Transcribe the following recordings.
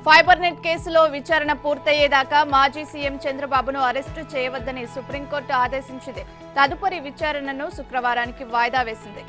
Fibre net కేసులో విచారణ పూర్తయ్యేదాకా మాజీ సీఎం చంద్రబాబును అరెస్టు చేయవద్దని సుప్రీంకోర్టు ఆదేశించింది. తదుపరి విచారణను శుక్రవారానికి వాయిదా వేసింది.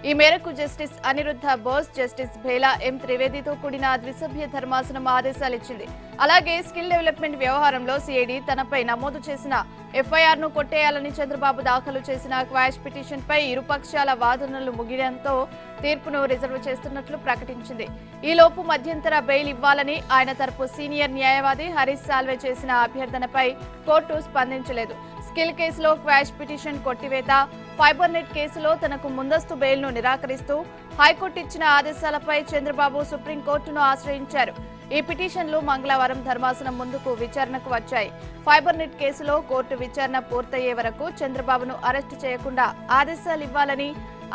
ఈ మేరకు జస్టిస్ అనిరుద్ధ బోస్, జస్టిస్ భేలా ఎం త్రివేదితో కూడిన ద్విసభ్య ధర్మాసనం ఆదేశాలిచ్చింది. అలాగే స్కిల్ డెవలప్మెంట్ వ్యవహారంలో సిఐడి తనపై నమోదు చేసిన ఎఫ్ఐఆర్ ను కొట్టేయాలని చంద్రబాబు దాఖలు చేసిన క్వాష్ పిటిషన్ పై ఇరుపక్షాల వాదనలు ముగియడంతో తీర్పును రిజర్వ్ చేస్తున్నట్లు ప్రకటించింది. ఈలోపు మధ్యంతర బెయిల్ ఇవ్వాలని ఆయన తరపు సీనియర్ న్యాయవాది హరీష్ సాల్వే చేసిన అభ్యర్థనపై కోర్టు స్పందించలేదు. స్కిల్ కేసులో క్వాష్ పిటిషన్ కొట్టివేత, ఫైబర్ నెట్ కేసులో తనకు ముందస్తు బెయిల్ను నిరాకరిస్తూ హైకోర్టు ఇచ్చిన ఆదేశాలపై చంద్రబాబు సుప్రీంకోర్టును ఆశ్రయించారు. ఈ పిటిషన్లు మంగళవారం ధర్మాసనం ముందుకు విచారణకు వచ్చాయి. ఫైబర్ నెట్ కేసులో కోర్టు విచారణ పూర్తయ్యే వరకు చంద్రబాబును అరెస్టు చేయకుండా ఆదేశాలు ఇవ్వాలని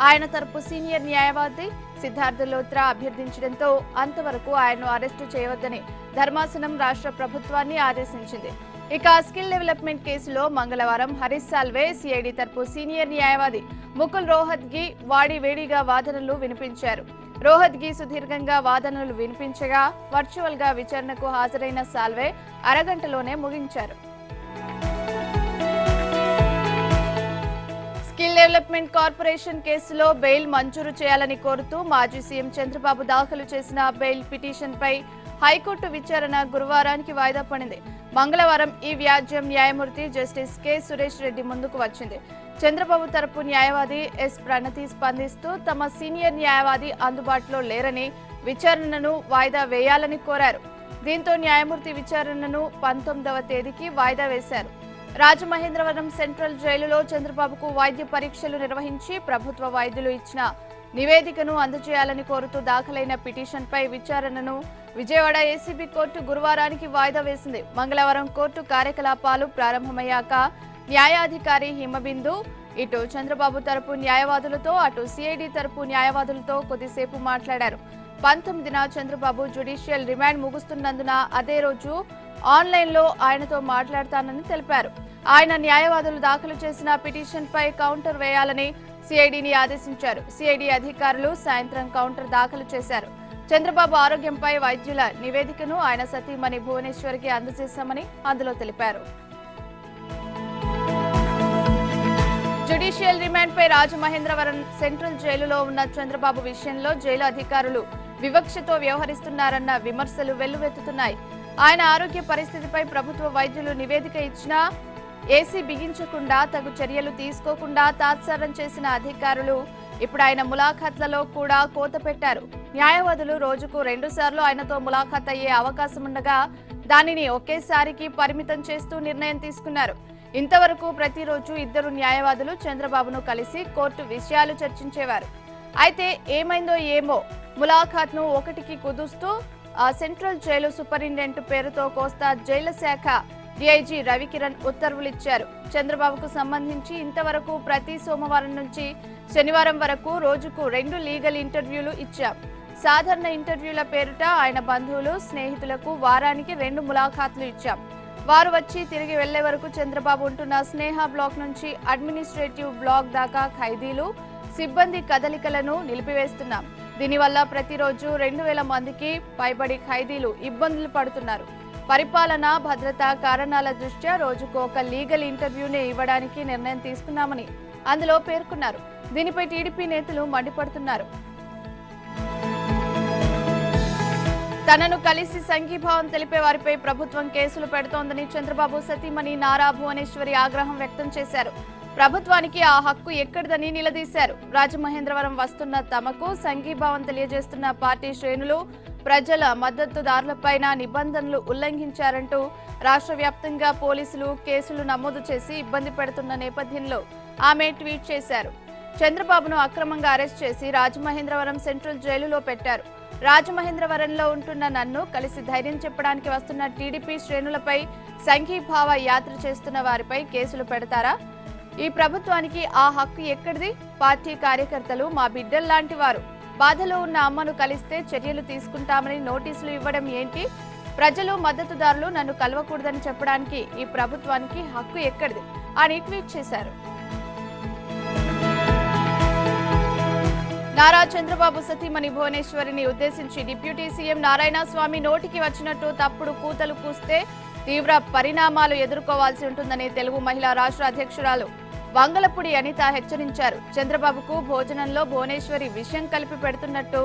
ఆయన తరపు సీనియర్ న్యాయవాది సిద్ధార్థ లోత్రా అభ్యర్థించడంతో అంతవరకు ఆయన్ను అరెస్టు చేయవద్దని ధర్మాసనం రాష్ట్ర ప్రభుత్వాన్ని ఆదేశించింది. ఇక స్కిల్ డెవలప్మెంట్ కేసులో మంగళవారం హరీష్ సాల్వే, సిఐడి తరపు సీనియర్ న్యాయవాది ముకుల్ రోహత్గి వేడిగా వాదనలు వినిపించారు. రోహత్గి సుదీర్ఘంగా వాదనలు వినిపించగా వర్చువల్ గా విచారణకు హాజరైన సాల్వే అరగంటలోనే ముగించారు. స్కిల్ డెవలప్మెంట్ కార్పొరేషన్ కేసులో బెయిల్ మంజూరు చేయాలని కోరుతూ మాజీ సీఎం చంద్రబాబు దాఖలు చేసిన బెయిల్ పిటిషన్ పై హైకోర్టు విచారణ గురువారానికి వాయిదా పడింది. మంగళవారం ఈ వ్యాజ్యం న్యాయమూర్తి జస్టిస్ కె సురేష్ రెడ్డి ముందుకు వచ్చింది. చంద్రబాబు తరపు న్యాయవాది ఎస్ ప్రణతి స్పందిస్తూ తమ సీనియర్ న్యాయవాది అందుబాటులో లేరని విచారణను వాయిదా వేయాలని కోరారు. దీంతో న్యాయమూర్తి విచారణను 19వ తేదీకి వాయిదా వేశారు. రాజమహేంద్రవరం సెంట్రల్ జైలులో చంద్రబాబుకు వైద్య పరీక్షలు నిర్వహించి ప్రభుత్వ వైద్యులు ఇచ్చిన నివేదికను అందజేయాలని కోరుతూ దాఖలైన పిటిషన్పై విచారణను విజయవాడ ఏసీబీ కోర్టు గురువారానికి వాయిదా వేసింది. మంగళవారం కోర్టు కార్యకలాపాలు ప్రారంభమయ్యాక న్యాయాధికారి హిమబిందు ఇటు చంద్రబాబు తరపు న్యాయవాదులతో అటు సిఐడి తరపు న్యాయవాదులతో కొద్దిసేపు మాట్లాడారు. 19న చంద్రబాబు జ్యుడిషియల్ రిమాండ్ ముగుస్తున్నందున అదే రోజు ఆన్లైన్లో ఆయనతో మాట్లాడతానని తెలిపారు. ఆయన న్యాయవాదులు దాఖలు చేసిన పిటిషన్ పై కౌంటర్ వేయాలని సిఐడిని ఆదేశించారు. సిఐడి అధికారులు సాయంత్రం కౌంటర్ దాఖలు చేశారు. చంద్రబాబు ఆరోగ్యంపై వైద్యుల నివేదికను ఆయన సతీమణి భువనేశ్వర్కి అందజేశామని అందులో తెలిపారు. జ్యుడిషియల్ రిమాండ్ పై రాజమహేంద్రవరం సెంట్రల్ జైలులో ఉన్న చంద్రబాబు విషయంలో జైలు అధికారులు వివక్షతో వ్యవహరిస్తున్నారన్న విమర్శలు వెల్లువెత్తుతున్నాయి. ఆయన ఆరోగ్య పరిస్థితిపై ప్రభుత్వ వైద్యులు నివేదిక ఇచ్చినా ఏసీ బిగించకుండా తగు చర్యలు తీసుకోకుండా తాత్సారం చేసిన అధికారులు ఇప్పుడు ఆయన ములాఖాత్లలో కూడా కోత పెట్టారు. న్యాయవాదులు రోజుకు 2 సార్లు ఆయనతో ములాఖాత్ అయ్యే అవకాశం ఉండగా దానిని ఒకేసారికి పరిమితం చేస్తూ నిర్ణయం తీసుకున్నారు. ఇంతవరకు ప్రతిరోజు 2 న్యాయవాదులు చంద్రబాబును కలిసి కోర్టు విషయాలు చర్చించేవారు. అయితే ఏమైందో ఏమో ములాఖాత్ను 1కి కుదుస్తూ సెంట్రల్ జైలు సూపరింటెండెంట్ పేరుతో కోస్తా జైళ్ల శాఖ డీఐజీ రవికిరణ్ ఉత్తర్వులిచ్చారు. చంద్రబాబుకు సంబంధించి ఇంతవరకు ప్రతి సోమవారం నుంచి శనివారం వరకు రోజుకు 2 లీగల్ ఇంటర్వ్యూలు ఇచ్చాం. సాధారణ ఇంటర్వ్యూల పేరుట ఆయన బంధువులు, స్నేహితులకు వారానికి 2 ములాఖాత్లు ఇచ్చాం. వారు వచ్చి తిరిగి వెళ్లే వరకు చంద్రబాబు ఉంటున్న స్నేహ బ్లాక్ నుంచి అడ్మినిస్ట్రేటివ్ బ్లాక్ దాకా ఖైదీలు, సిబ్బంది కదలికలను నిలిపివేస్తున్నాం. దీనివల్ల ప్రతిరోజు 2000 మందికి పైబడి ఖైదీలు ఇబ్బందులు పడుతున్నారు. పరిపాలన, భద్రతా కారణాల దృష్ట్యా రోజుకు 1 లీగల్ ఇంటర్వ్యూనే ఇవ్వడానికి నిర్ణయం తీసుకున్నామని అందులో పేర్కొన్నారు. దీనిపై టీడీపీ నేతలు మండిపడుతున్నారు. తనను కలిసి సంఘీభావం తెలిపే వారిపై ప్రభుత్వం కేసులు పెడుతోందని చంద్రబాబు సతీమణి నారా భువనేశ్వరి ఆగ్రహం వ్యక్తం చేశారు. ప్రభుత్వానికి ఆ హక్కు ఎక్కడిదని నిలదీశారు. రాజమహేంద్రవరం వస్తున్న తమకు సంఘీభావం తెలియజేస్తున్న పార్టీ శ్రేణులు ప్రజల మద్దతుదారులపైన నిబంధనలు ఉల్లంఘించారంటూ రాష్ట్ర వ్యాప్తంగా పోలీసులు కేసులు నమోదు చేసి ఇబ్బంది పెడుతున్న నేపథ్యంలో ఆమె ట్వీట్ చేశారు. చంద్రబాబును అక్రమంగా అరెస్ట్ చేసి రాజమహేంద్రవరం సెంట్రల్ జైలులో పెట్టారు. రాజమహేంద్రవరంలో ఉంటున్న నన్ను కలిసి ధైర్యం చెప్పడానికి వస్తున్న టీడీపీ శ్రేణులపై సంఘీభావ యాత్ర చేస్తున్న వారిపై కేసులు పెడతారా? ఈ ప్రభుత్వానికి ఆ హక్కు ఎక్కడిది? పార్టీ కార్యకర్తలు మా బిడ్డల్లాంటి వారు. బాధలో ఉన్న అమ్మను కలిస్తే చర్యలు తీసుకుంటామని నోటీసులు ఇవ్వడం ఏంటి? ప్రజలు, మద్దతుదారులు నన్ను కలవకూడదని చెప్పడానికి ఈ ప్రభుత్వానికి హక్కు ఎక్కడిది అని ట్వీట్ చేశారు. నారా చంద్రబాబు సతీమణి భువనేశ్వరిని ఉద్దేశించి డిప్యూటీ సీఎం నారాయణస్వామి నోటికి వచ్చినట్టు తప్పుడు కూతలు కూస్తే తీవ్ర పరిణామాలు ఎదుర్కోవాల్సి ఉంటుందని తెలుగు మహిళా రాష్ట్ర అధ్యక్షురాలు వంగలపూడి అనిత హెచ్చరించారు. చంద్రబాబుకు భోజనంలో భువనేశ్వరి విషయం కలిపి పెడుతున్నట్టు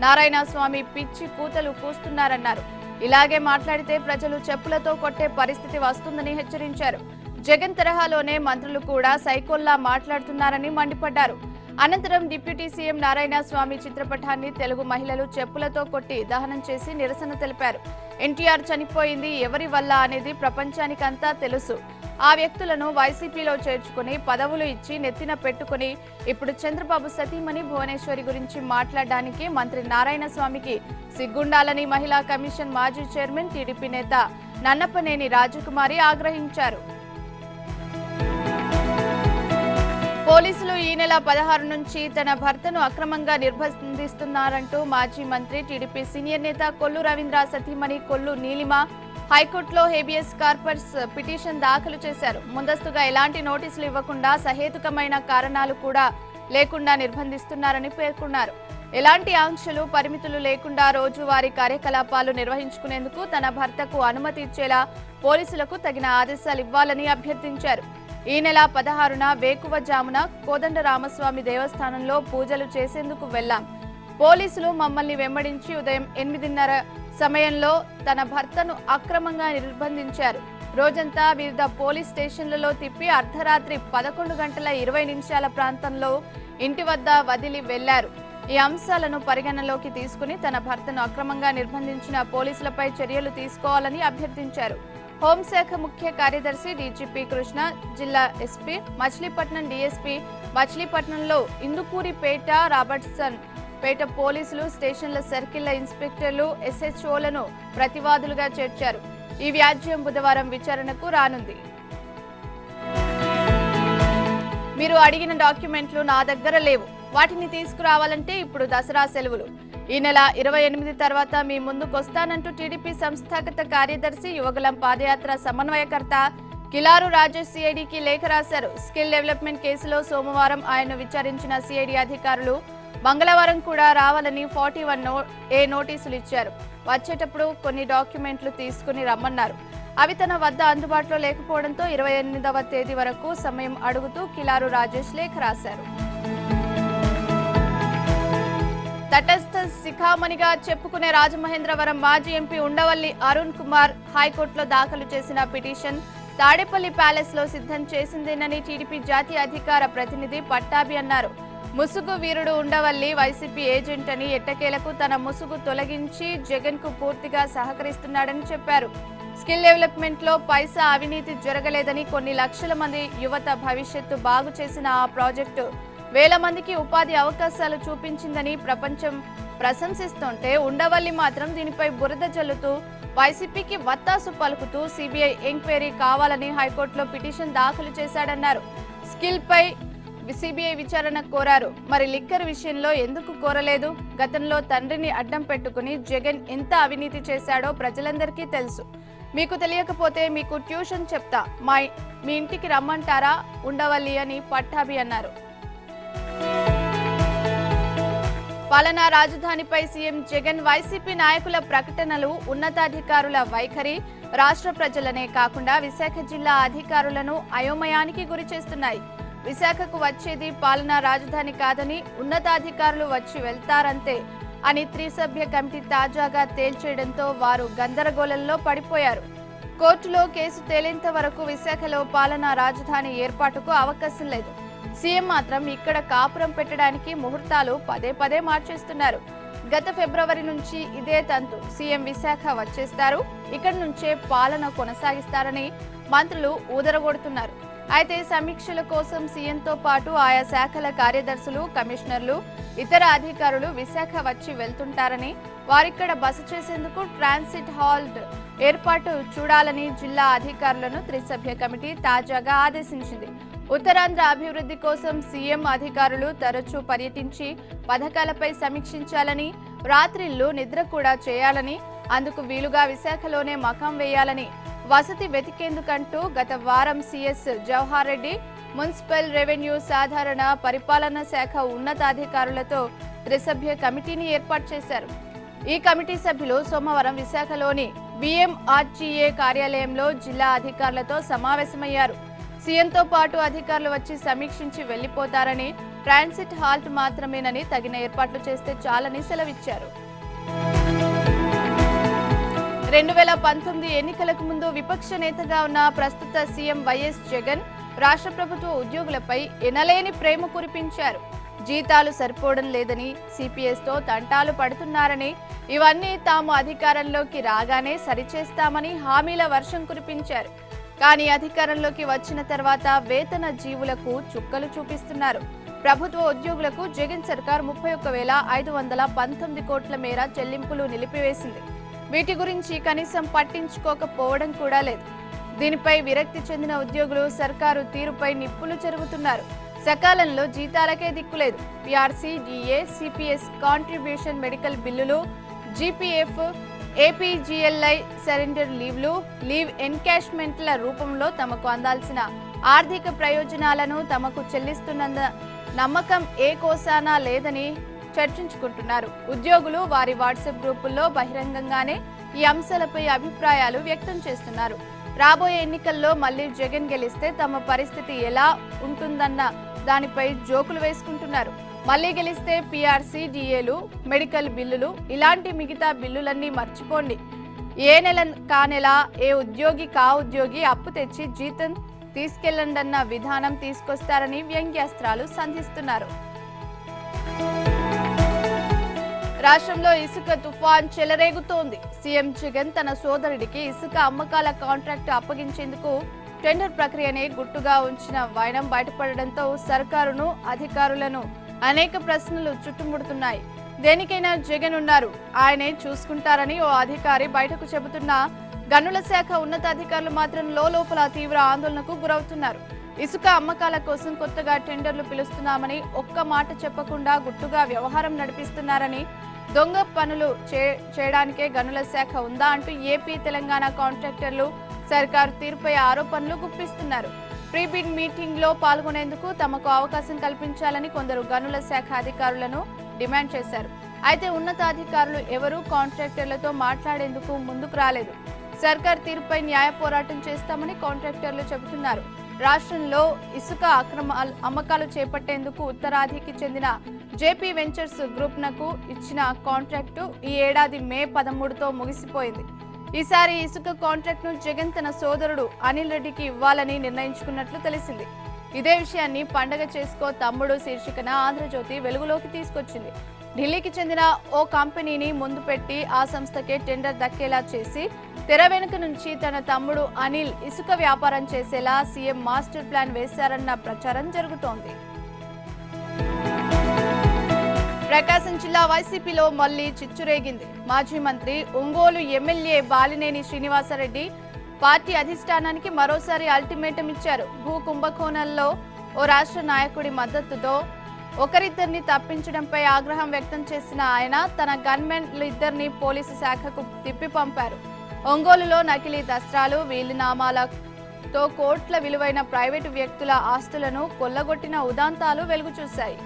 నారాయణస్వామి పిచ్చి కూతలు కూస్తున్నారన్నారు. ఇలాగే మాట్లాడితే ప్రజలు చెప్పులతో కొట్టే పరిస్థితి వస్తుందని హెచ్చరించారు. జగన్ తరహాలోనే మంత్రులు కూడా సైకోల్లా మాట్లాడుతున్నారని మండిపడ్డారు. అనంతరం డిప్యూటీ సీఎం నారాయణస్వామి చిత్రపటాన్ని తెలుగు మహిళలు చెప్పులతో కొట్టి దహనం చేసి నిరసన తెలిపారు. ఎన్టీఆర్ చనిపోయింది ఎవరి వల్ల అనేది ప్రపంచానికంతా తెలుసు. ఆ వ్యక్తులను వైసీపీలో చేర్చుకుని పదవులు ఇచ్చి నెత్తిన పెట్టుకుని ఇప్పుడు చంద్రబాబు సతీమణి భువనేశ్వరి గురించి మాట్లాడడానికి మంత్రి నారాయణస్వామికి సిగ్గుండాలని మహిళా కమిషన్ మాజీ చైర్మన్ టీడీపీ నేత నన్నపనేని రాజకుమారి ఆగ్రహించారు. పోలీసులు ఈ నెల 16 నుంచి తన భర్తను అక్రమంగా నిర్బంధిస్తున్నారంటూ మాజీ మంత్రి టీడీపీ సీనియర్ నేత కొల్లు రవీంద్ర సతీమణి కొల్లు నీలిమ హైకోర్టులో హేబియస్ కార్పస్ పిటిషన్ దాఖలు చేశారు. ముందస్తుగా ఎలాంటి నోటీసులు ఇవ్వకుండా సహేతుకమైన కారణాలు కూడా లేకుండా నిర్బంధిస్తున్నారని పేర్కొన్నారు. ఎలాంటి ఆంక్షలు పరిమితులు లేకుండా రోజువారీ కార్యకలాపాలు నిర్వహించుకునేందుకు తన భర్తకు అనుమతి ఇచ్చేలా పోలీసులకు తగిన ఆదేశాలు ఇవ్వాలని అభ్యర్థించారు. ఈ నెల 16న వేకువజామున కోదండరామస్వామి దేవస్థానంలో పూజలు చేసేందుకు వెళ్లాం. పోలీసులు మమ్మల్ని వెంబడించి ఉదయం 8:30 సమయంలో తన భర్తను అక్రమంగా నిర్బంధించారు. రోజంతా వివిధ పోలీస్ స్టేషన్లలో తిప్పి అర్ధరాత్రి 11:20 ప్రాంతంలో ఇంటి వద్ద వదిలి వెళ్లారు. ఈ అంశాలను పరిగణలోకి తీసుకుని తన భర్తను అక్రమంగా నిర్బంధించిన పోలీసులపై చర్యలు తీసుకోవాలని అభ్యర్థించారు. హోంశాఖ ముఖ్య కార్యదర్శి డీజీపీ కృష్ణ, జిల్లా ఎస్పీ, మచిలీపట్నం డీఎస్పీ, మచిలీపట్నంలో ఇందుకూరిపేట, రాబర్ట్సన్ పేట పోలీసులు, స్టేషన్ల సర్కిళ్ల ఇన్స్పెక్టర్లు, ఎస్హెచ్ఓలను ప్రతివాదులుగా చేర్చారు. ఈ వ్యాజ్యం బుధవారం విచారణకు రానుంది. మీరు అడిగిన డాక్యుమెంట్లు నా దగ్గర లేవు, వాటిని తీసుకురావాలంటే ఇప్పుడు దసరా సెలవులు. ఈ నెల 28 తర్వాత మీ ముందుకొస్తానంటూ టీడీపీ సంస్థాగత కార్యదర్శి, యువగలం పాదయాత్ర సమన్వయకర్త కిలారు రాజేష్ సిఐడికి లేఖ రాశారు. స్కిల్ డెవలప్మెంట్ కేసులో సోమవారం ఆయన్ను విచారించిన సిఐడి అధికారులు మంగళవారం కూడా రావాలని 41A నోటీసులు ఇచ్చారు. వచ్చేటప్పుడు కొన్ని డాక్యుమెంట్లు తీసుకుని రమ్మన్నారు. అవి తన వద్ద అందుబాటులో లేకపోవడంతో 28వ తేదీ వరకు సమయం అడుగుతూ కిలారు రాజేష్ లేఖ రాశారు. తటస్థ శిఖామణిగా చెప్పుకునే రాజమహేంద్రవరం మాజీ ఎంపీ ఉండవల్లి అరుణ్ కుమార్ హైకోర్టులో దాఖలు చేసిన పిటిషన్ తాడేపల్లి ప్యాలెస్ లో సిద్ధం చేసిందేనని టీడీపీ జాతీయ అధికార ప్రతినిధి పట్టాభి అన్నారు. ముసుగు వీరుడు ఉండవల్లి వైసీపీ ఏజెంట్ అని ఎట్టకేలకు తన ముసుగు తొలగించి జగన్ కు పూర్తిగా సహకరిస్తున్నాడని చెప్పారు. స్కిల్ డెవలప్మెంట్ లో పైసా అవినీతి జరగలేదని, కొన్ని లక్షల మంది యువత భవిష్యత్తు బాగు చేసిన ఆ ప్రాజెక్టు వేల మందికి ఉపాధి అవకాశాలు చూపించిందని ప్రపంచం ప్రశంసిస్తుంటే ఉండవల్లి మాత్రం దీనిపై బురద జల్లుతూ వైసీపీకి వత్తాసు పలుకుతూ సిబిఐ ఎంక్వైరీ కావాలని హైకోర్టులో పిటిషన్ దాఖలు చేశాడన్నారు. స్కిల్ పై సిబిఐ విచారణ కోరారు. మరి లిక్కర్ విషయంలో ఎందుకు కోరలేదు? గతంలో తండ్రిని అడ్డం పెట్టుకుని జగన్ ఎంత అవినీతి చేశాడో ప్రజలందరికీ తెలుసు. మీకు తెలియకపోతే మీకు ట్యూషన్ చెప్తా, మీ ఇంటికి రమ్మంటారా ఉండవల్లి అని పట్టాభి అన్నారు. పాలనా రాజధానిపై సీఎం జగన్, వైసీపీ నాయకుల ప్రకటనలు, ఉన్నతాధికారుల వైఖరి రాష్ట్ర ప్రజలనే కాకుండా విశాఖ జిల్లా అధికారులను అయోమయానికి గురి చేస్తున్నాయి. విశాఖకు వచ్చేది పాలనా రాజధాని కాదని, ఉన్నతాధికారులు వచ్చి వెళ్తారంతే అని త్రిసభ్య కమిటీ తాజాగా తేల్చేయడంతో వారు గందరగోళంలో పడిపోయారు. కోర్టులో కేసు తేలేంత వరకు విశాఖలో పాలనా రాజధాని ఏర్పాటుకు అవకాశం లేదు. సీఎం మాత్రం ఇక్కడ కాపురం పెట్టడానికి ముహూర్తాలు పదే మార్చేస్తున్నారు. గత ఫిబ్రవరి నుంచి ఇదే తంతు. సీఎం విశాఖ వచ్చేస్తారు, ఇక్కడి నుంచే పాలన కొనసాగిస్తారని మంత్రులు ఊదరగొడుతున్నారు. అయితే సమీక్షల కోసం సీఎంతో పాటు ఆయా శాఖల కార్యదర్శులు, కమిషనర్లు, ఇతర అధికారులు విశాఖ వచ్చి వెళ్తుంటారని, వారిక్కడ బస చేసేందుకు ట్రాన్సిట్ హాల్ ఏర్పాటు చూడాలని జిల్లా అధికారులను త్రిసభ్య కమిటీ తాజాగా ఆదేశించింది. ఉత్తరాంధ్ర అభివృద్ధి కోసం సీఎం అధికారులు తరచూ పర్యటించి పథకాలపై సమీక్షించాలని, రాత్రిళ్లు నిద్ర కూడా చేయాలని, అందుకు వీలుగా విశాఖలోనే మకాం వేయాలని, వసతి వెతికేందుకంటూ గత వారం CS Jawahar Reddy, municipal, revenue, సాధారణ పరిపాలనా శాఖ ఉన్నతాధికారులతో త్రిసభ్య కమిటీని ఏర్పాటు చేశారు. ఈ కమిటీ సభ్యులు సోమవారం విశాఖలోని BMRGA కార్యాలయంలో జిల్లా అధికారులతో సమావేశమయ్యారు. సీఎంతో పాటు అధికారులు వచ్చి సమీక్షించి వెళ్లిపోతారని, ట్రాన్సిట్ హాల్ట్ మాత్రమేనని, తగిన ఏర్పాట్లు చేస్తే చాలని సెలవిచ్చారు. 2019 ఎన్నికలకు ముందు విపక్ష నేతగా ఉన్న ప్రస్తుత సీఎం వైఎస్ జగన్ రాష్ట్ర ప్రభుత్వ ఉద్యోగులపై ఎనలేని ప్రేమ కురిపించారు. జీతాలు సరిపోవడం లేదని, సిపిఎస్తో తంటాలు పడుతున్నారని, ఇవన్నీ తాము అధికారంలోకి రాగానే సరిచేస్తామని హామీల వర్షం కురిపించారు. కానీ అధికారంలోకి వచ్చిన తర్వాత వేతన జీవులకు చుక్కలు చూపిస్తున్నారు. ప్రభుత్వ ఉద్యోగులకు జగన్ సర్కార్ 31,519 కోట్ల మేర చెల్లింపులు నిలిపివేసింది. వీటి గురించి కనీసం పట్టించుకోకపోవడం కూడా లేదు. దీనిపై విరక్తి చెందిన ఉద్యోగులు సర్కారు తీరుపై నిప్పులు చెరుగుతున్నారు. సకాలంలో జీతాలకే దిక్కులేదు. PRC, DA, CPS contribution, medical బిల్లులు, జీపీఎఫ్, ఏపీజీఎల్ఐ సరెండర్ లీవ్లు, లీవ్ ఎన్కాష్మెంట్ల రూపంలో తమకు అందాల్సిన ఆర్థిక ప్రయోజనాలను తమకు చెల్లిస్తున్నంత నమ్మకం ఏ కోసానా లేదని చర్చించుకుంటున్నారు. ఉద్యోగులు వారి వాట్సాప్ గ్రూపుల్లో బహిరంగంగానే ఈ అంశాలపై అభిప్రాయాలు వ్యక్తం చేస్తున్నారు. రాబోయే ఎన్నికల్లో మళ్లీ జగన్ గెలిస్తే తమ పరిస్థితి ఎలా ఉంటుందన్న దానిపై జోకులు వేసుకుంటున్నారు. మళ్లీ గెలిస్తే పిఆర్సీ, డిఏలు, మెడికల్ బిల్లులు, ఇలాంటి మిగతా బిల్లులన్నీ మర్చిపోండి. ఏ నెల కానెలా ఏ ఉద్యోగి ఉద్యోగి అప్పు తెచ్చి జీతం తీసుకెళ్లండన్న విధానం తీసుకొస్తారని వ్యంగ్యాస్త్రాలు సంధిస్తున్నారు. రాష్ట్రంలో ఇసుక తుఫాన్ చెలరేగుతోంది. సీఎం జగన్ తన సోదరుడికి ఇసుక అమ్మకాల కాంట్రాక్టు అప్పగించేందుకు టెండర్ ప్రక్రియనే గుట్టుగా ఉంచిన వైనం బయటపడడంతో సర్కారును, అధికారులను అనేక ప్రశ్నలు చుట్టుముడుతున్నాయి. దేనికైనా జగన్ ఉన్నారు, ఆయనే చూసుకుంటారని ఓ అధికారి బయటకు చెబుతున్నా గనుల శాఖ ఉన్నతాధికారులు మాత్రం లోపల తీవ్ర ఆందోళనకు గురవుతున్నారు. ఇసుక అమ్మకాల కోసం కొత్తగా టెండర్లు పిలుస్తున్నామని ఒక్క మాట చెప్పకుండా గుట్టుగా వ్యవహారం నడిపిస్తున్నారని, దొంగ పనులు చేయడానికే గనుల శాఖ ఉందా అంటూ ఏపీ, తెలంగాణ కాంట్రాక్టర్లు సర్కారు తీరుపై ఆరోపణలు గుప్పిస్తున్నారు. ప్రీబిడ్ మీటింగ్ లో పాల్గొనేందుకు తమకు అవకాశం కల్పించాలని కొందరు గనుల శాఖ అధికారులను డిమాండ్ చేశారు. అయితే ఉన్నతాధికారులు ఎవరూ కాంట్రాక్టర్లతో మాట్లాడేందుకు ముందుకు రాలేదు. సర్కార్ తీరుపై న్యాయ పోరాటం చేస్తామని కాంట్రాక్టర్లు చెబుతున్నారు. రాష్ట్రంలో ఇసుక అమ్మకాలు చేపట్టేందుకు ఉత్తరాదికి చెందిన జేపీ వెంచర్స్ గ్రూప్ నకు ఇచ్చిన కాంట్రాక్టు ఈ ఏడాది మే 13తో ముగిసిపోయింది. ఈసారి ఇసుక కాంట్రాక్ట్ ను జగన్ తన సోదరుడు అనిల్ రెడ్డికి ఇవ్వాలని నిర్ణయించుకున్నట్లు తెలిసింది. ఇదే విషయాన్ని పండగ చేసుకో తమ్ముడు శీర్షికన ఆంధ్రజ్యోతి వెలుగులోకి తీసుకొచ్చింది. ఢిల్లీకి చెందిన ఓ కంపెనీని ముందు పెట్టి ఆ సంస్థకే టెండర్ దక్కేలా చేసి తెర వెనుక నుంచి తన తమ్ముడు అనిల్ ఇసుక వ్యాపారం చేసేలా సీఎం మాస్టర్ ప్లాన్ వేశారన్న ప్రచారం జరుగుతోంది. ప్రకాశం జిల్లా వైసీపీలో మళ్లీ చిచ్చురేగింది. మాజీ మంత్రి, ఒంగోలు ఎమ్మెల్యే బాలినేని శ్రీనివాసరెడ్డి పార్టీ అధిష్టానానికి మరోసారి అల్టిమేటం ఇచ్చారు. భూ కుంభకోణంలో ఓ రాష్ట్ర నాయకుడి మద్దతుతో ఒకరిద్దరిని తప్పించడంపై ఆగ్రహం వ్యక్తం చేసిన ఆయన తన గన్మెన్లు ఇద్దరిని పోలీసు శాఖకు తిప్పి పంపారు. ఒంగోలులో నకిలీ దస్త్రాలు, వీలునామాలతో కోట్ల విలువైన ప్రైవేటు వ్యక్తుల ఆస్తులను కొల్లగొట్టిన ఉదాంతాలు వెలుగుచూశాయి.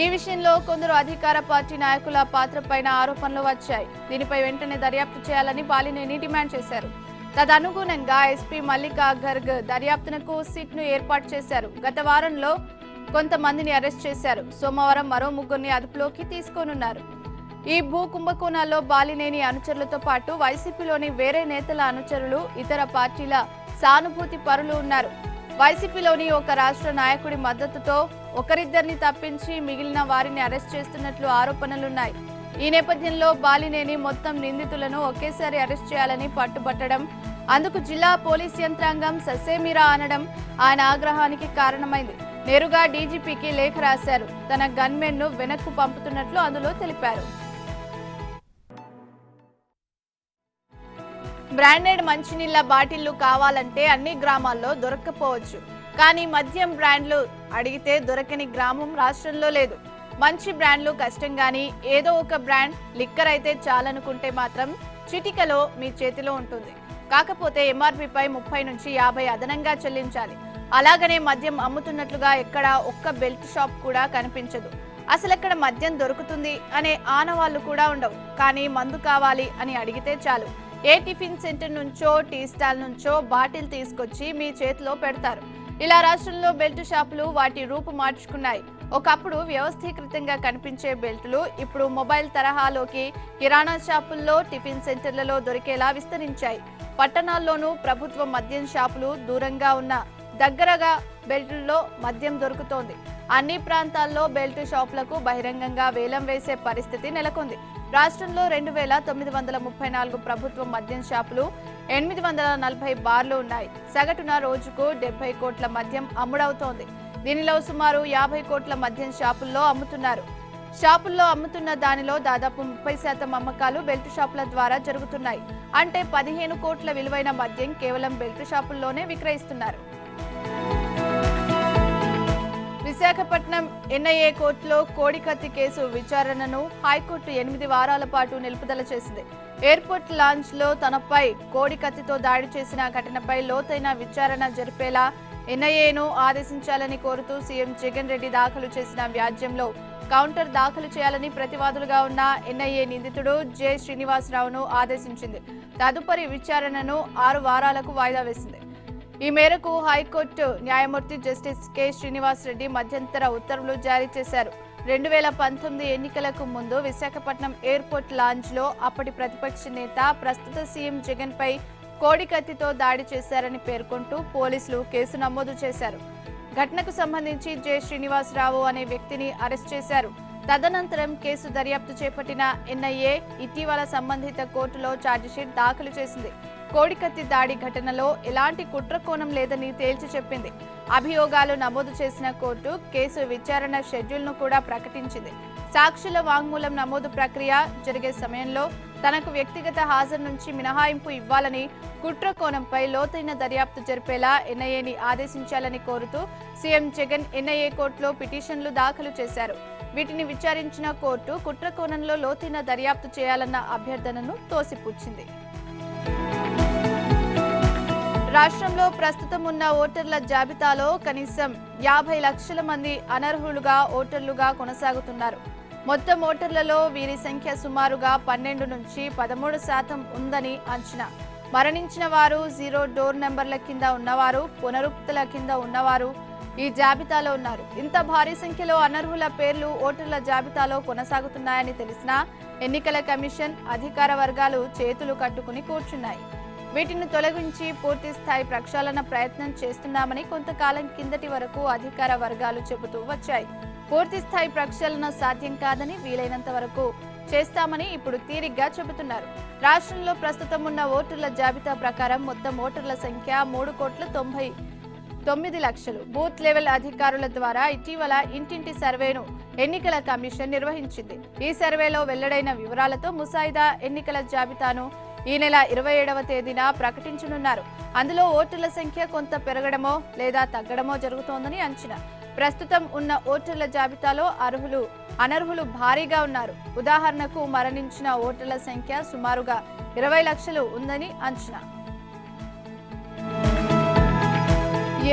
ఈ విషయంలో కొందరు అధికార పార్టీ నాయకుల పాత్రపైన ఆరోపణలు వచ్చాయి. దీనిపై వెంటనే దర్యాప్తు చేయాలని బాలినేని డిమాండ్ చేశారు. తదనుగుణంగా ఎస్పీ మల్లికా గర్గ్ దర్యాప్తునకు సిట్ను ఏర్పాటు చేశారు. గత వారంలో కొంతమందిని అరెస్ట్ చేశారు. సోమవారం మరో ముగ్గురిని అదుపులోకి తీసుకోనున్నారు. ఈ భూ కుంభకోణాల్లో బాలినేని అనుచరులతో పాటు వైసీపీలోని వేరే నేతల అనుచరులు, ఇతర పార్టీల సానుభూతి పరులు ఉన్నారు. వైసీపీలోని ఒక రాష్ట్ర నాయకుడి మద్దతుతో ఒకరిద్దరిని తప్పించి మిగిలిన వారిని అరెస్ట్ చేస్తున్నట్లు ఆరోపణలున్నాయి. ఈ నేపథ్యంలో బాలినేని మొత్తం నిందితులను ఒకేసారి అరెస్ట్ చేయాలని పట్టుబట్టడం, అందుకు జిల్లా పోలీస్ యంత్రాంగం ససేమిరా అనడం ఆయన ఆగ్రహానికి కారణమైంది. నేరుగా డీజీపీకి లేఖ రాశారు. తన గన్మెన్ ను వెనక్కు పంపుతున్నట్లు అందులో తెలిపారు. బ్రాండెడ్ మంచినీళ్ల బాటిళ్లు కావాలంటే అన్ని గ్రామాల్లో దొరక్కపోవచ్చు. కానీ మద్యం బ్రాండ్లు అడిగితే దొరకని గ్రామం రాష్ట్రంలో లేదు. మంచి బ్రాండ్లు కష్టం, గానీ ఏదో ఒక బ్రాండ్ లిక్కర్ అయితే చాలనుకుంటే మాత్రం చిటికలో మీ చేతిలో ఉంటుంది. కాకపోతే ఎంఆర్పీపై 30 నుంచి 50 అదనంగా చెల్లించాలి. అలాగనే మద్యం అమ్ముతున్నట్లుగా ఎక్కడ ఒక్క బెల్ట్ షాప్ కూడా కనిపించదు. అసలెక్కడ మద్యం దొరుకుతుంది అనే ఆనవాళ్లు కూడా ఉండవు. కానీ మందు కావాలి అని అడిగితే చాలు, ఏ టిఫిన్ సెంటర్ నుంచో టీ స్టాల్ నుంచో బాటిల్ తీసుకొచ్చి మీ చేతిలో పెడతారు. ఇలా రాష్ట్రంలో బెల్ట్ షాపులు వాటి రూపు మార్చుకున్నాయి. ఒకప్పుడు వ్యవస్థీకృతంగా కనిపించే బెల్టులు ఇప్పుడు మొబైల్ తరహాలోకి కిరాణా షాపుల్లో, టిఫిన్ సెంటర్లలో దొరికేలా విస్తరించాయి. పట్టణాల్లోనూ ప్రభుత్వ మద్యం షాపులు దూరంగా ఉన్న దగ్గరగా బెల్టుల్లో మద్యం దొరుకుతోంది. అన్ని ప్రాంతాల్లో బెల్ట్ షాపులకు బహిరంగంగా వేలం వేసే పరిస్థితి నెలకొంది. రాష్ట్రంలో 2934 ప్రభుత్వ మద్యం షాపులు, 840 బార్లు ఉన్నాయి. సగటున రోజుకు 70 కోట్ల మద్యం అమ్ముడవుతోంది. దీనిలో సుమారు 50 కోట్ల మద్యం షాపుల్లో అమ్ముతున్నారు. షాపుల్లో అమ్ముతున్న దానిలో దాదాపు 30% అమ్మకాలు బెల్ట్ షాపుల ద్వారా జరుగుతున్నాయి. అంటే 15 కోట్ల విలువైన మద్యం కేవలం బెల్ట్ షాపుల్లోనే విక్రయిస్తున్నారు. విశాఖపట్నం ఎన్ఐఏ కోర్టులో కోడికత్తి కేసు విచారణను హైకోర్టు 8 వారాల పాటు నిలుపుదల చేసింది. ఎయిర్పోర్ట్ లాంచ్ లో తనపై కోడికత్తితో దాడి చేసిన ఘటనపై లోతైన విచారణ జరిపేలా ఎన్ఐఏను ఆదేశించాలని కోరుతూ సీఎం జగన్ రెడ్డి దాఖలు చేసిన వ్యాజ్యంలో కౌంటర్ దాఖలు చేయాలని ప్రతివాదులుగా ఉన్న ఎన్ఐఏ నిందితుడు జె శ్రీనివాసరావును ఆదేశించింది. తదుపరి విచారణను 6 వారాలకు వాయిదా వేసింది. ఈ మేరకు హైకోర్టు న్యాయమూర్తి జస్టిస్ కె శ్రీనివాస్ రెడ్డి మధ్యంతర ఉత్తర్వులు జారీ చేశారు. 2019 ఎన్నికలకు ముందు విశాఖపట్నం ఎయిర్పోర్ట్ లాంజ్ లో అప్పటి ప్రతిపక్ష నేత, ప్రస్తుత సీఎం జగన్ పై కోడికత్తితో దాడి చేశారని పేర్కొంటూ పోలీసులు కేసు నమోదు చేశారు. ఘటనకు సంబంధించి జె శ్రీనివాసరావు అనే వ్యక్తిని అరెస్ట్ చేశారు. తదనంతరం కేసు దర్యాప్తు చేపట్టిన ఎన్ఐఏ ఇటీవల సంబంధిత కోర్టులో ఛార్జిషీట్ దాఖలు చేసింది. కోడికత్తి దాడి ఘటనలో ఎలాంటి కుట్ర కోణం లేదని తేల్చి చెప్పింది. అభియోగాలు నమోదు చేసిన కోర్టు కేసు విచారణ షెడ్యూల్ను కూడా ప్రకటించింది. సాక్షుల వాంగ్మూలం నమోదు ప్రక్రియ జరిగే సమయంలో తనకు వ్యక్తిగత హాజరు నుంచి మినహాయింపు ఇవ్వాలని, కుట్ర కోణంపై లోతైన దర్యాప్తు జరిపేలా ఎన్ఐఏని ఆదేశించాలని కోరుతూ సీఎం జగన్ ఎన్ఐఏ కోర్టులో పిటిషన్లు దాఖలు చేశారు. వీటిని విచారించిన కోర్టు కుట్ర కోణంలో లోతైన దర్యాప్తు చేయాలన్న అభ్యర్థనను తోసిపుచ్చింది. రాష్ట్రంలో ప్రస్తుతం ఉన్న ఓటర్ల జాబితాలో కనీసం 50 లక్షల మంది అనర్హులుగా ఓటర్లుగా కొనసాగుతున్నారు. మొత్తం ఓటర్లలో వీరి సంఖ్య సుమారుగా 12 నుంచి 13% ఉందని అంచనా. మరణించిన వారు, 0 డోర్ నెంబర్ల కింద ఉన్నవారు, పునరుక్తుల కింద ఉన్నవారు ఈ జాబితాలో ఉన్నారు. ఇంత భారీ సంఖ్యలో అనర్హుల పేర్లు ఓటర్ల జాబితాలో కొనసాగుతున్నాయని తెలిసినా ఎన్నికల కమిషన్ అధికార వర్గాలు చేతులు కట్టుకుని కూర్చున్నాయి. వీటిని తొలగించి పూర్తి స్థాయి ప్రక్షాళన ప్రయత్నం చేస్తున్నామని కొంతకాలం కిందటి వరకు అధికార వర్గాలు చెబుతూ వచ్చాయి. పూర్తి స్థాయి ప్రక్షాళన సాధ్యం కాదని, వీలైనంత వరకు చేస్తామని ఇప్పుడు తీరిగ్గా చెబుతున్నారు. రాష్ట్రంలో ప్రస్తుతం ఉన్న ఓటర్ల జాబితా ప్రకారం మొత్తం ఓటర్ల సంఖ్య 3,99,00,000. బూత్ లెవెల్ అధికారుల ద్వారా ఇటీవల ఇంటింటి సర్వేను ఎన్నికల కమిషన్ నిర్వహించింది. ఈ సర్వేలో వెల్లడైన వివరాలతో ముసాయిదా ఎన్నికల జాబితాను ఈ నెల 27వ తేదీన ప్రకటించనున్నారు. అందులో ఓటర్ల సంఖ్య కొంత పెరగడమో లేదా తగ్గడమో జరుగుతోందని అంచనా. ప్రస్తుతం ఉన్న ఓటర్ల జాబితాలో అనర్హులు భారీగా ఉన్నారు. ఉదాహరణకు మరణించిన ఓటర్ల సంఖ్య సుమారుగా 20 లక్షలు ఉందని అంచనా.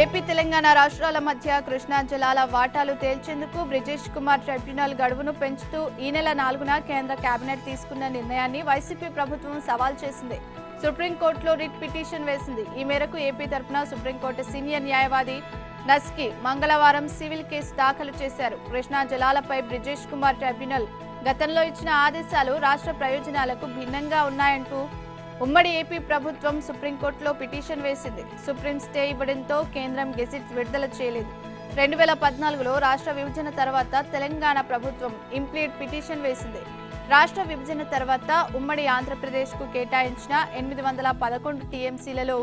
ఏపీ, తెలంగాణ రాష్ట్రాల మధ్య కృష్ణా జలాల వాటాలు తేల్చేందుకు బ్రిజేష్ కుమార్ ట్రైబ్యునల్ గడువును పెంచుతూ ఈ నెల 4న కేంద్ర కేబినెట్ తీసుకున్న నిర్ణయాన్ని వైసీపీ ప్రభుత్వం సవాల్ చేసింది. సుప్రీంకోర్టులో రిట్ పిటిషన్ వేసింది. ఈ మేరకు ఏపీ తరఫున సుప్రీంకోర్టు సీనియర్ న్యాయవాది నస్కి మంగళవారం సివిల్ కేసు దాఖలు చేశారు. కృష్ణా జలాలపై బ్రిజేష్ కుమార్ ట్రైబ్యునల్ గతంలో ఇచ్చిన ఆదేశాలు రాష్ట్ర ప్రయోజనాలకు భిన్నంగా ఉన్నాయంటూ ఉమ్మడి ఏపీ ప్రభుత్వం సుప్రీంకోర్టులో పిటిషన్ వేసింది. సుప్రీం స్టే ఇవ్వడంతో కేంద్రం గెజిట్ విడుదల చేయలేదు. 2014లో రాష్ట్ర విభజన తర్వాత తెలంగాణ ప్రభుత్వం ఇంప్లీడ్ పిటిషన్ వేసింది. రాష్ట్ర విభజన తర్వాత ఉమ్మడి ఆంధ్రప్రదేశ్కు కేటాయించిన 811 టీఎంసీలలో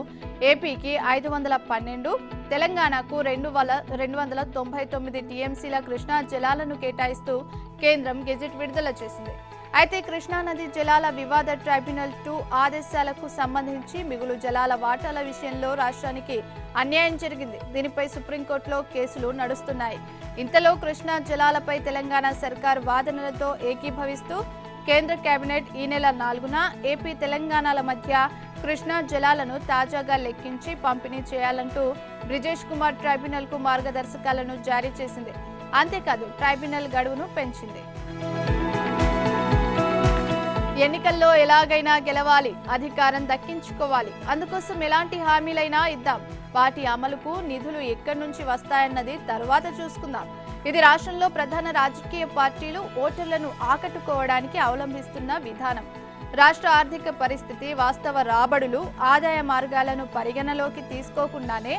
ఏపీకి 512, తెలంగాణకు 299 టీఎంసీల కృష్ణా జలాలను కేటాయిస్తూ కేంద్రం గెజిట్ విడుదల చేసింది. అయితే కృష్ణానది జలాల వివాద ట్రైబ్యునల్ 2 ఆదేశాలకు సంబంధించి మిగులు జలాల వాటాల విషయంలో రాష్ట్రానికి అన్యాయం జరిగింది. దీనిపై సుప్రీంకోర్టులో కేసులు నడుస్తున్నాయి. ఇంతలో కృష్ణా జలాలపై తెలంగాణ సర్కార్ వాదనలతో ఏకీభవిస్తూ కేంద్ర కేబినెట్ ఈ నెల 4న ఏపీ తెలంగాణల మధ్య కృష్ణా జలాలను తాజాగా లెక్కించి పంపిణీ చేయాలంటూ బ్రిజేష్ కుమార్ ట్రైబ్యునల్ కు మార్గదర్శకాలను జారీ చేసింది. అంతేకాదు ట్రైబ్యునల్ గడువును పెంచింది. ఎన్నికల్లో ఎలాగైనా గెలవాలి, అధికారం దక్కించుకోవాలి, అందుకోసం ఎలాంటి హామీలైనా ఇద్దాం, వాటి అమలుకు నిధులు ఎక్కడి నుంచి వస్తాయన్నది తర్వాత చూసుకుందాం. ఇది రాష్ట్రంలో ప్రధాన రాజకీయ పార్టీలు ఓటర్లను ఆకట్టుకోవడానికి అవలంబిస్తున్న విధానం. రాష్ట్ర ఆర్థిక పరిస్థితి, వాస్తవ రాబడులు, ఆదాయ మార్గాలను పరిగణలోకి తీసుకోకుండానే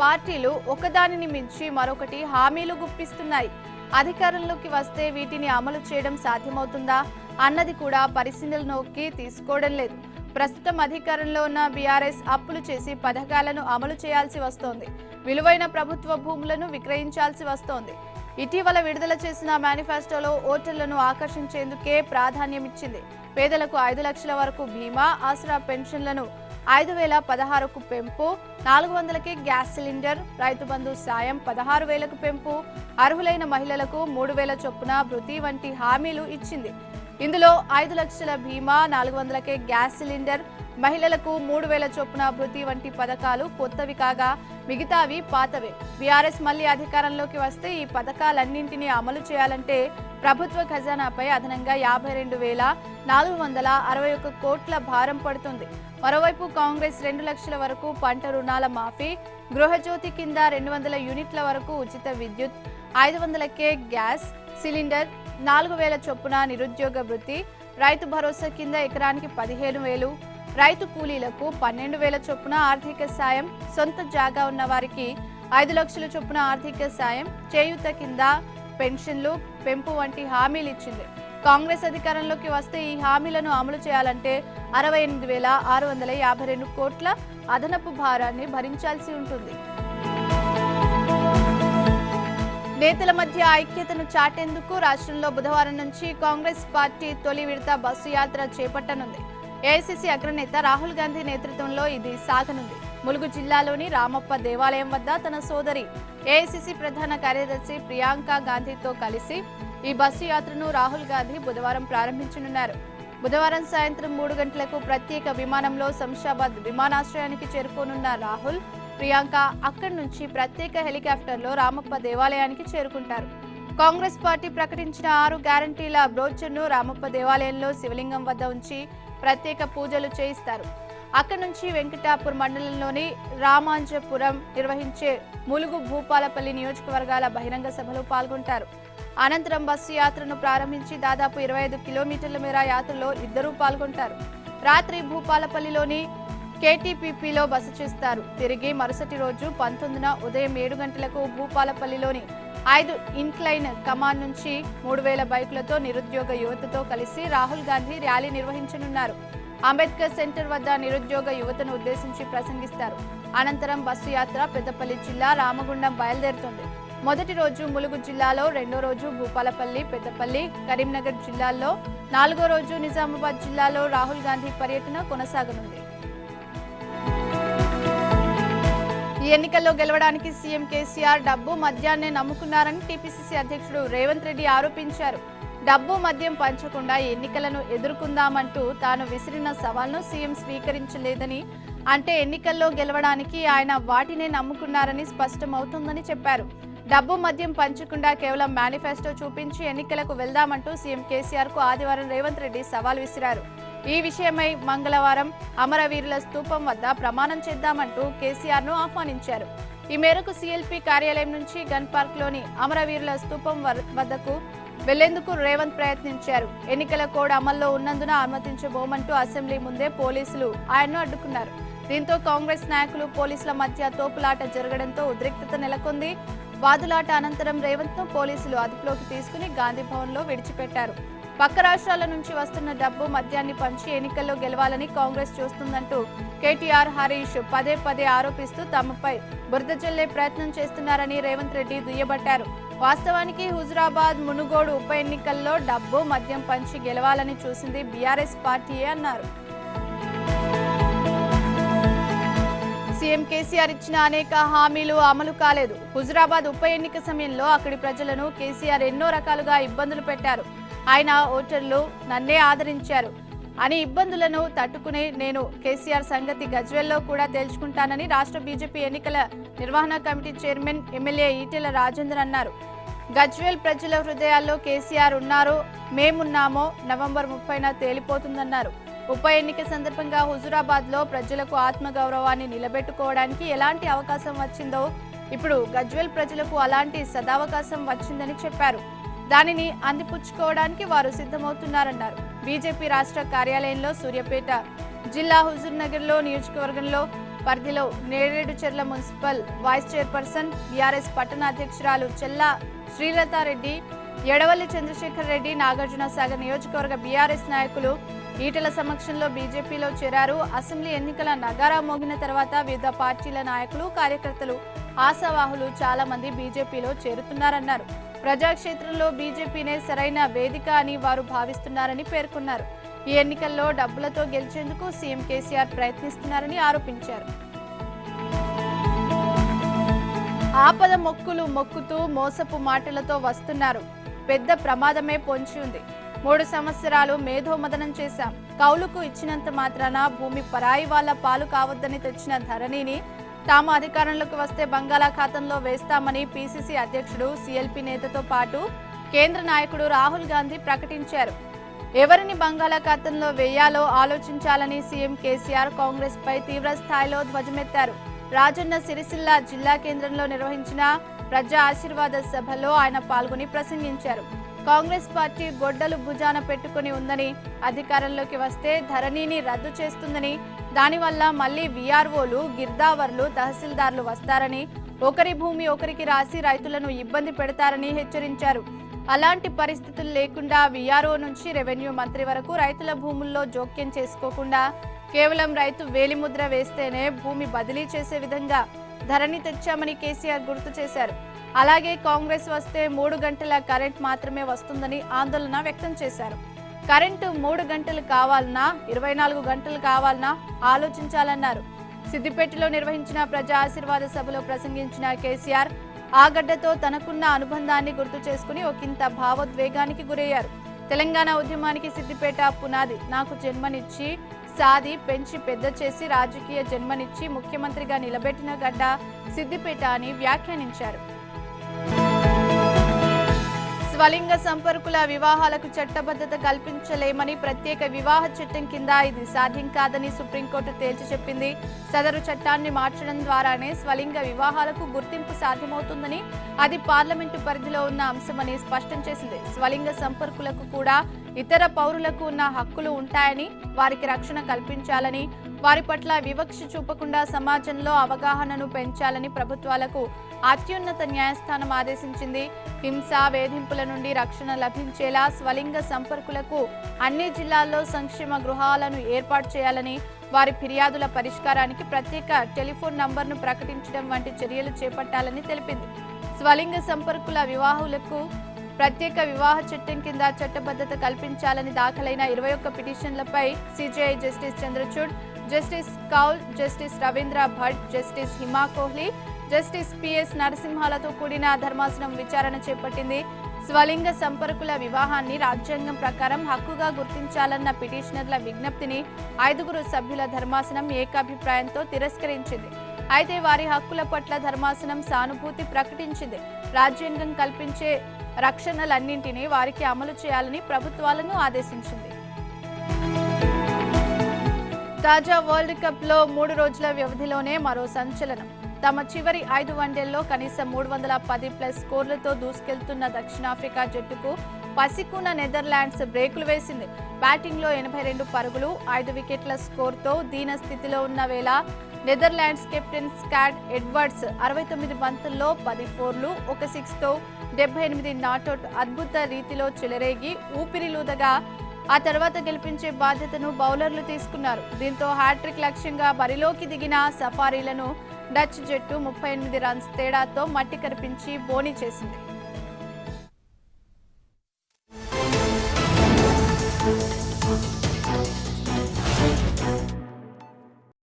పార్టీలు ఒకదానిని మించి మరొకటి హామీలు గుప్పిస్తున్నాయి. అధికారంలోకి వస్తే వీటిని అమలు చేయడం సాధ్యమవుతుందా అన్నది కూడా పరిశీలనలోకి తీసుకోవడం లేదు. ప్రస్తుతం అధికారంలో ఉన్న బీఆర్ఎస్ అప్పులు చేసి పథకాలను అమలు చేయాల్సి వస్తోంది. విలువైన ప్రభుత్వ భూములను విక్రయించాల్సి వస్తోంది. ఇటీవల విడుదల చేసిన మేనిఫెస్టోలో ఓటర్లను ఆకర్షించేందుకే ప్రాధాన్యమిచ్చింది. పేదలకు 5 లక్షల వరకు బీమా, ఆసరా పెన్షన్లను 5,016కు పెంపు, 400కే గ్యాస్ సిలిండర్, రైతు బంధు సాయం 16,000కు పెంపు, అర్హులైన మహిళలకు 3,000 చొప్పున భృతి వంటి హామీలు ఇచ్చింది. ఇందులో 5 లక్షల బీమా, 400కే గ్యాస్ సిలిండర్, మహిళలకు 3,000 చొప్పున భృతి వంటి పథకాలు కొత్తవి కాగా మిగతావి పాతవే. బీఆర్ఎస్ మళ్లీ అధికారంలోకి వస్తే ఈ పథకాలన్నింటినీ అమలు చేయాలంటే ప్రభుత్వ ఖజానాపై అదనంగా 52,461 కోట్ల భారం పడుతుంది. మరోవైపు కాంగ్రెస్ 2 లక్షల వరకు పంట రుణాల మాఫీ, గృహజ్యోతి కింద 200 యూనిట్ల వరకు ఉచిత విద్యుత్, 500కే గ్యాస్ సిలిండర్, 4,000 చొప్పున నిరుద్యోగ వృత్తి, రైతు భరోసా కింద ఎకరానికి 15,000, రైతు కూలీలకు 12,000 చొప్పున ఆర్థిక సాయం, సొంత జాగా ఉన్న వారికి 5 లక్షల చొప్పున ఆర్థిక సాయం, చేయూత కింద పెన్షన్లు పెంపు వంటి హామీలు ఇచ్చింది. కాంగ్రెస్ అధికారంలోకి వస్తే ఈ హామీలను అమలు చేయాలంటే 68,652 కోట్ల అదనపు భారాన్ని భరించాల్సి ఉంటుంది. నేతల మధ్య ఐక్యతను చాటేందుకు రాష్ట్రంలో బుధవారం నుంచి కాంగ్రెస్ పార్టీ తొలి విడత బస్సు యాత్ర చేపట్టనుంది. ఏఐసీసీ అగ్రనేత రాహుల్ గాంధీ నేతృత్వంలో ఇది సాగనుంది. ములుగు జిల్లాలోని రామప్ప దేవాలయం వద్ద తన సోదరి ఏఐసీసీ ప్రధాన కార్యదర్శి ప్రియాంక గాంధీతో కలిసి ఈ బస్సు యాత్రను రాహుల్ గాంధీ బుధవారం ప్రారంభించనున్నారు. బుధవారం సాయంత్రం 3 గంటలకు ప్రత్యేక విమానంలో శంషాబాద్ విమానాశ్రయానికి చేరుకోనున్న రాహుల్, ప్రియాంక అక్కడి నుంచి ప్రత్యేక హెలికాప్టర్లో రామప్ప దేవాలయానికి చేరుకుంటారు. కాంగ్రెస్ పార్టీ ప్రకటించిన 6 గ్యారంటీల బ్రోచర్ను రామప్ప దేవాలయంలో శివలింగం వద్ద ఉంచి ప్రత్యేక పూజలు చేయిస్తారు. అక్కడి నుంచి వెంకటాపూర్ మండలంలోని రామాంజపురం నిర్వహించే ములుగు, భూపాలపల్లి నియోజకవర్గాల బహిరంగ సభలో పాల్గొంటారు. అనంతరం బస్సు యాత్రను ప్రారంభించి దాదాపు 25 కిలోమీటర్ల మేర యాత్రలో ఇద్దరూ పాల్గొంటారు. రాత్రి భూపాలపల్లిలోని కేటీపీపీలో బస చేస్తారు. తిరిగి మరుసటి రోజు 19న ఉదయం 7 గంటలకు భూపాలపల్లిలోని 5 ఇన్క్లైన్ కమాన్ నుంచి 3,000 బైకులతో నిరుద్యోగ యువతతో కలిసి రాహుల్ గాంధీ ర్యాలీ నిర్వహించనున్నారు. అంబేద్కర్ సెంటర్ వద్ద నిరుద్యోగ యువతను ఉద్దేశించి ప్రసంగిస్తారు. అనంతరం బస్సు యాత్ర పెద్దపల్లి జిల్లా రామగుండం బయలుదేరుతుంది. మొదటి రోజు ములుగు జిల్లాలో, రెండో రోజు భూపాలపల్లి, పెద్దపల్లి, కరీంనగర్ జిల్లాల్లో, 4గో రోజు నిజామాబాద్ జిల్లాలో రాహుల్ గాంధీ పర్యటన కొనసాగనుంది. ఈ ఎన్నికల్లో గెలవడానికి సీఎం కేసీఆర్ డబ్బు, మద్యాన్నే నమ్ముకున్నారని టీపీసీసీ అధ్యక్షుడు రేవంత్ రెడ్డి ఆరోపించారు. డబ్బు, మద్యం పంచకుండా ఎన్నికలను ఎదుర్కొందామంటూ తాను విసిరిన సవాల్ను సీఎం స్వీకరించలేదని, అంటే ఎన్నికల్లో గెలవడానికి ఆయన వాటినే నమ్ముకున్నారని స్పష్టమవుతోందని చెప్పారు. డబ్బు, మద్యం పంచకుండా కేవలం మేనిఫెస్టో చూపించి ఎన్నికలకు వెళ్దామంటూ సీఎం కేసీఆర్ కు ఆదివారం రేవంత్ రెడ్డి సవాల్ విసిరారు. ఈ విషయమై మంగళవారం అమరవీరుల స్తూపం వద్ద ప్రమాణం చేద్దామంటూ కేసీఆర్ ను ఆహ్వానించారు. ఈ మేరకు సీఎల్పీ కార్యాలయం నుంచి గన్ పార్క్ లోని అమరవీరుల స్తూపం వద్దకు వెళ్లేందుకు రేవంత్ ప్రయత్నించారు. ఎన్నికల కోడ్ అమల్లో ఉన్నందున అనుమతించబోమంటూ అసెంబ్లీ ముందే పోలీసులు ఆయన్ను అడ్డుకున్నారు. దీంతో కాంగ్రెస్ నాయకులు, పోలీసుల మధ్య తోపులాట జరగడంతో ఉద్రిక్తత నెలకొంది. వాదులాట అనంతరం రేవంత్ ను పోలీసులు అదుపులోకి తీసుకుని గాంధీ భవన్ లో విడిచిపెట్టారు. పక్క రాష్ట్రాల నుంచి వస్తున్న డబ్బు, మద్యాన్ని పంచి ఎన్నికల్లో గెలవాలని కాంగ్రెస్ చూస్తుందంటూ కేటీఆర్, హరీష్ పదే పదే ఆరోపిస్తూ తమపై బురద జల్లే ప్రయత్నం చేస్తున్నారని రేవంత్ రెడ్డి దుయ్యబట్టారు. వాస్తవానికి హుజురాబాద్, మునుగోడు ఉప ఎన్నికల్లో డబ్బు, మద్యం పంచి గెలవాలని చూసింది బీఆర్ఎస్ పార్టీయే అన్నారు. సీఎం కేసీఆర్ ఇచ్చిన అనేక హామీలు అమలు కాలేదు. హుజురాబాద్ ఉప ఎన్నిక సమయంలో అక్కడి ప్రజలను కేసీఆర్ ఎన్నో రకాలుగా ఇబ్బందులు పెట్టారు. ఆయన ఓటర్లు నన్నే ఆదరించారు అని ఇబ్బందులను తట్టుకుని నేను కేసీఆర్ సంగతి గజ్వేల్లో కూడా తేల్చుకుంటానని రాష్ట్ర బీజేపీ ఎన్నికల నిర్వహణ committee chairman MLA Etela Rajender అన్నారు. గజ్వేల్ ప్రజల హృదయాల్లో కేసీఆర్ ఉన్నారు, మేమున్నామో నవంబర్ 30న తేలిపోతుందన్నారు. ఉప ఎన్నిక సందర్భంగా హుజూరాబాద్ లో ప్రజలకు ఆత్మగౌరవాన్ని నిలబెట్టుకోవడానికి ఎలాంటి అవకాశం వచ్చిందో ఇప్పుడు గజ్వేల్ ప్రజలకు అలాంటి సదావకాశం వచ్చిందని చెప్పారు. దానిని అందిపుచ్చుకోవడానికి వారు సిద్ధమవుతున్నారన్నారు. బీజేపీ రాష్ట్ర కార్యాలయంలో సూర్యాపేట జిల్లా హుజూర్నగర్లో నియోజకవర్గంలో పరిధిలో Neredcherla municipal vice chairperson, BRS పట్టణ అధ్యక్షురాలు చెల్లా శ్రీలతారెడ్డి, ఎడవల్లి చంద్రశేఖర్ రెడ్డి, నాగార్జున సాగర్ నియోజకవర్గ బీఆర్ఎస్ నాయకులు ఈటెల సమక్షంలో బీజేపీలో చేరారు. అసెంబ్లీ ఎన్నికల నగారా మోగిన తర్వాత వివిధ పార్టీల నాయకులు, కార్యకర్తలు, ఆశావాహులు చాలా మంది బీజేపీలో చేరుతున్నారన్నారు. ప్రజాక్షేత్రంలో బీజేపీనే సరైన వేదిక అని వారు భావిస్తున్నారని పేర్కొన్నారు. ఈ ఎన్నికల్లో డబ్బులతో గెలిచేందుకు సీఎం కేసీఆర్ ప్రయత్నిస్తున్నారని ఆరోపించారు. ఆపద మొక్కులు మొక్కుతూ మోసపు మాటలతో వస్తున్నారు. పెద్ద ప్రమాదమే పొంచి ఉంది. 3 సంవత్సరాలు మేధోమదనం చేశాం. కౌలుకు ఇచ్చినంత మాత్రాన భూమి పరాయి వాళ్ల పాలు కావద్దని తెచ్చిన ధరణిని తాము అధికారంలోకి వస్తే బంగాళాఖాతంలో వేస్తామని పీసీసీ అధ్యక్షుడు, సీఎల్పీ నేతతో పాటు కేంద్ర నాయకుడు రాహుల్ గాంధీ ప్రకటించారు. ఎవరిని బంగాళాఖాతంలో వేయాలో ఆలోచించాలని సీఎం కేసీఆర్ కాంగ్రెస్ పై తీవ్ర స్థాయిలో ధ్వజమెత్తారు. రాజన్న సిరిసిల్ల జిల్లా కేంద్రంలో నిర్వహించిన ప్రజా ఆశీర్వాద సభలో ఆయన పాల్గొని ప్రసంగించారు. కాంగ్రెస్ పార్టీ గొడ్డలు భుజాన పెట్టుకుని ఉందని, అధికారంలోకి వస్తే ధరణిని రద్దు చేస్తుందని, దానివల్ల మళ్లీ వీఆర్ఓలు, గిర్దావర్లు, తహసీల్దార్లు వస్తారని, ఒకరి భూమి ఒకరికి రాసి రైతులను ఇబ్బంది పెడతారని హెచ్చరించారు. అలాంటి పరిస్థితులు లేకుండా వీఆర్ఓ నుంచి రెవెన్యూ మంత్రి వరకు రైతుల భూముల్లో జోక్యం చేసుకోకుండా కేవలం రైతు వేలిముద్ర వేస్తేనే భూమి బదిలీ చేసే విధంగా ధరణి తెచ్చామని కేసీఆర్ గుర్తు చేశారు. అలాగే కాంగ్రెస్ వస్తే 3 గంటల కరెంట్ మాత్రమే వస్తుందని ఆందోళన వ్యక్తం చేశారు. కరెంటు 3 గంటలు కావాలన్నా 24 గంటలు కావాలన్నా ఆలోచించాలన్నారు. సిద్దిపేటలో నిర్వహించిన ప్రజా ఆశీర్వాద సభలో ప్రసంగించిన కేసీఆర్ ఆ గడ్డతో తనకున్న అనుబంధాన్ని గుర్తు చేసుకుని ఒకంత భావోద్వేగానికి గురయ్యారు. తెలంగాణ ఉద్యమానికి సిద్దిపేట పునాది. నాకు జన్మనిచ్చి సాది పెంచి పెద్ద చేసి రాజకీయ జన్మనిచ్చి ముఖ్యమంత్రిగా నిలబెట్టిన గడ్డ సిద్దిపేట అని వ్యాఖ్యానించారు. స్వలింగ సంపర్కుల వివాహాలకు చట్టబద్ధత కల్పించలేమని, ప్రత్యేక వివాహ చట్టం కింద ఇది సాధ్యం కాదని సుప్రీంకోర్టు తేల్చి చెప్పింది. సదరు చట్టాన్ని మార్చడం ద్వారానే స్వలింగ వివాహాలకు గుర్తింపు సాధ్యమవుతుందని, అది పార్లమెంటు పరిధిలో ఉన్న అంశమని స్పష్టం చేసింది. స్వలింగ సంపర్కులకు కూడా ఇతర పౌరులకు ఉన్న హక్కులు ఉంటాయని, వారికి రక్షణ కల్పించాలని, వారి పట్ల వివక్ష చూపకుండా సమాజంలో అవగాహనను పెంచాలని ప్రభుత్వాలకు అత్యున్నత న్యాయస్థానం ఆదేశించింది. హింస, వేధింపుల నుండి రక్షణ లభించేలా స్వలింగ సంపర్కులకు అన్ని జిల్లాల్లో సంక్షేమ గృహాలను ఏర్పాటు చేయాలని, వారి ఫిర్యాదుల పరిష్కారానికి ప్రత్యేక టెలిఫోన్ నంబర్ను ప్రకటించడం వంటి చర్యలు చేపట్టాలని తెలిపింది. స్వలింగ సంపర్కుల వివాహాలకు ప్రత్యేక వివాహ చట్టం కింద చట్టబద్ధత కల్పించాలని దాఖలైన 21 పిటిషన్లపై CJI justice Chandrachud, justice Kaul, justice Ravindra Bhat, justice Hima Kohli, justice PS నరసింహాలతో కూడిన ధర్మాసనం విచారణ చేపట్టింది. స్వలింగ సంపర్కుల వివాహాన్ని రాజ్యాంగం ప్రకారం హక్కుగా గుర్తించాలన్న పిటిషనర్ల విజ్ఞప్తిని 5 సభ్యుల ధర్మాసనం ఏకాభిప్రాయంతో తిరస్కరించింది. అయితే వారి హక్కుల పట్ల ధర్మాసనం సానుభూతి ప్రకటించింది. రాజ్యాంగం కల్పించే రక్షణలన్నింటినీ వారికి అమలు చేయాలని ప్రభుత్వాలను ఆదేశించింది. తాజా వరల్డ్ కప్ లో 3 రోజుల వ్యవధిలోనే మరో సంచలనం. తమ చివరి 5 వన్డేల్లో కనీసం 310+ స్కోర్లతో దూసుకెళ్తున్న దక్షిణాఫ్రికా జట్టుకు పసికూన నెదర్లాండ్స్ బ్రేకులు వేసింది. బ్యాటింగ్లో 82 పరుగులు, 5 వికెట్ల స్కోర్తో దీన స్థితిలో ఉన్న వేళ నెదర్లాండ్స్ కెప్టెన్ స్కాట్ ఎడ్వర్డ్స్ 69 బంతుల్లో 10 ఫోర్లు, 1 సిక్స్తో 78 నాటౌట్ అద్భుత రీతిలో చెలరేగి ఊపిరిలూదగా ఆ తర్వాత గెలిపించే బాధ్యతను బౌలర్లు తీసుకున్నారు. దీంతో హ్యాట్రిక్ లక్ష్యంగా బరిలోకి దిగిన సఫారీలను డచ్ జట్టు 38 రన్స్ తేడాతో మట్టి కరిపించి బోణీ చేసింది.